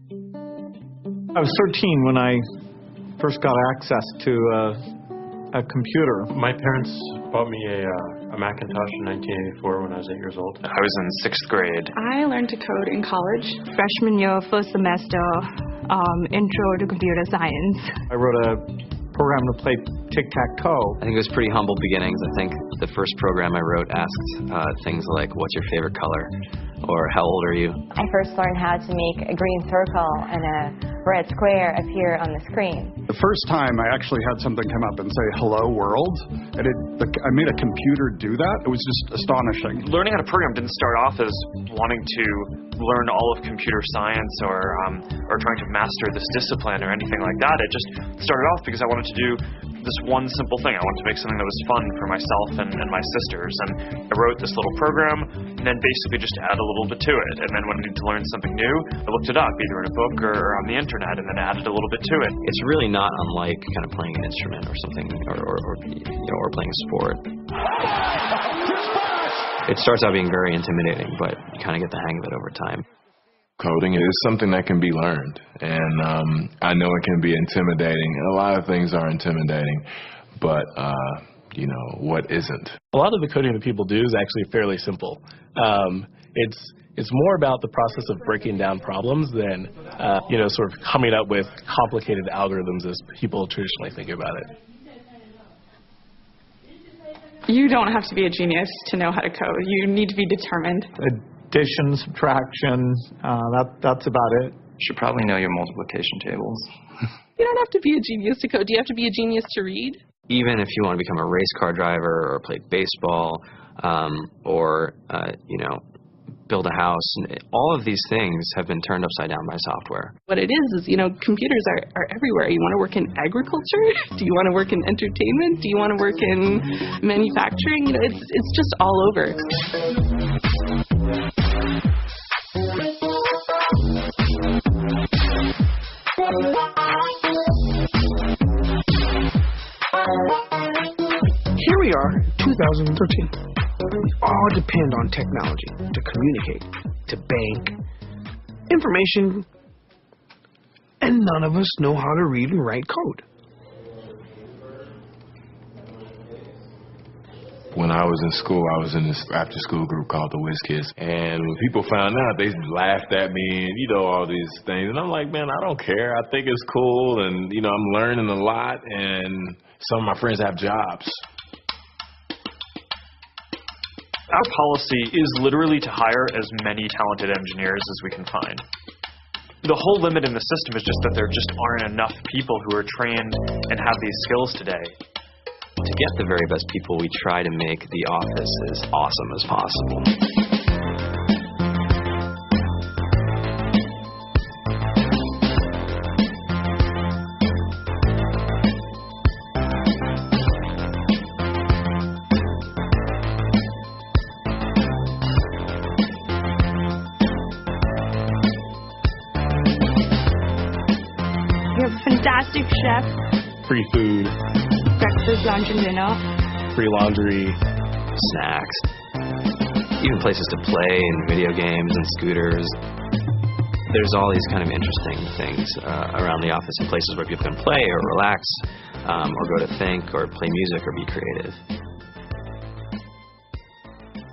I was 13 when I first got access to a computer. My parents bought me a Macintosh in 1984 when I was 8 years old. I was in 6th grade. I learned to code in college. Freshman year, first semester, intro to computer science. I wrote a program to play tic-tac-toe. I think it was pretty humble beginnings. I think the first program I wrote asked things like, what's your favorite color? Or how old are you? I first learned how to make a green circle and a red square appear on the screen. The first time I actually had something come up and say, hello world, and I made a computer do that. It was just astonishing. Learning how to program didn't start off as wanting to learn all of computer science or trying to master this discipline or anything like that. It just started off because I wanted to do this one simple thing. I wanted to make something that was fun for myself and my sisters. And I wrote this little program and then basically just add a little bit to it. And then when I needed to learn something new, I looked it up either in a book or on the internet and then added a little bit to it. It's really not unlike kind of playing an instrument or something or playing a sport. It starts out being very intimidating, but you kind of get the hang of it over time. Coding is something that can be learned, and I know it can be intimidating. A lot of things are intimidating, but what isn't? A lot of the coding that people do is actually fairly simple. It's more about the process of breaking down problems than sort of coming up with complicated algorithms as people traditionally think about it. You don't have to be a genius to know how to code. You need to be determined. Addition, subtraction, that's about it. You should probably know your multiplication tables. You don't have to be a genius to code. Do you have to be a genius to read? Even if you want to become a race car driver or play baseball or build a house, all of these things have been turned upside down by software. What it is computers are everywhere. You want to work in agriculture? Do you want to work in entertainment? Do you want to work in manufacturing? It's just all over. Here we are, 2013. We all depend on technology to communicate, to bank, information, and none of us know how to read and write code. When I was in school, I was in this after-school group called the Whiz Kids, and when people found out, they laughed at me and, all these things, and I'm like, man, I don't care. I think it's cool, and, I'm learning a lot, and some of my friends have jobs. Our policy is literally to hire as many talented engineers as we can find. The whole limit in the system is just that there just aren't enough people who are trained and have these skills today. To get the very best people, we try to make the office as awesome as possible. We have a fantastic chef. Free food. Breakfast, lunch, and dinner. Free laundry. Snacks. Even places to play and video games and scooters. There's all these kind of interesting things around the office and places where people can play or relax or go to think or play music or be creative.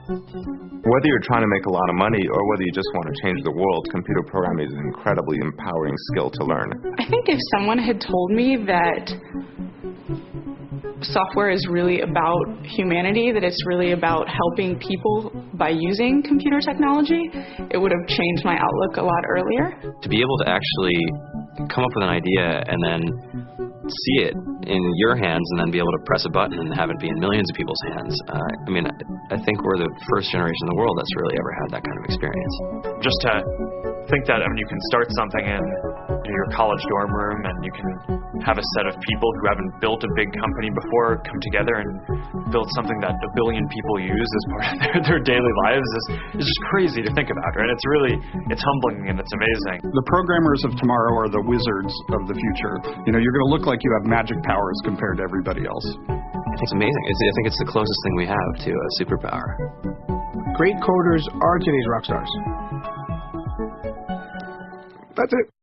Whether you're trying to make a lot of money or whether you just want to change the world, computer programming is an incredibly empowering skill to learn. I think if someone had told me that software is really about humanity, that it's really about helping people by using computer technology, it would have changed my outlook a lot earlier. To be able to actually come up with an idea and then see it in your hands and then be able to press a button and have it be in millions of people's hands. I think we're the first generation in the world that's really ever had that kind of experience. Just to think that you can start something in your college dorm room and you can have a set of people who haven't built a big company before come together and build something that 1 billion people use as part of their daily lives is just crazy to think about, right? It's humbling and it's amazing. The programmers of tomorrow are the wizards of the future. You're going to look like you have magic powers compared to everybody else. It's amazing. I think it's the closest thing we have to a superpower. Great coders are today's rock stars. That's it.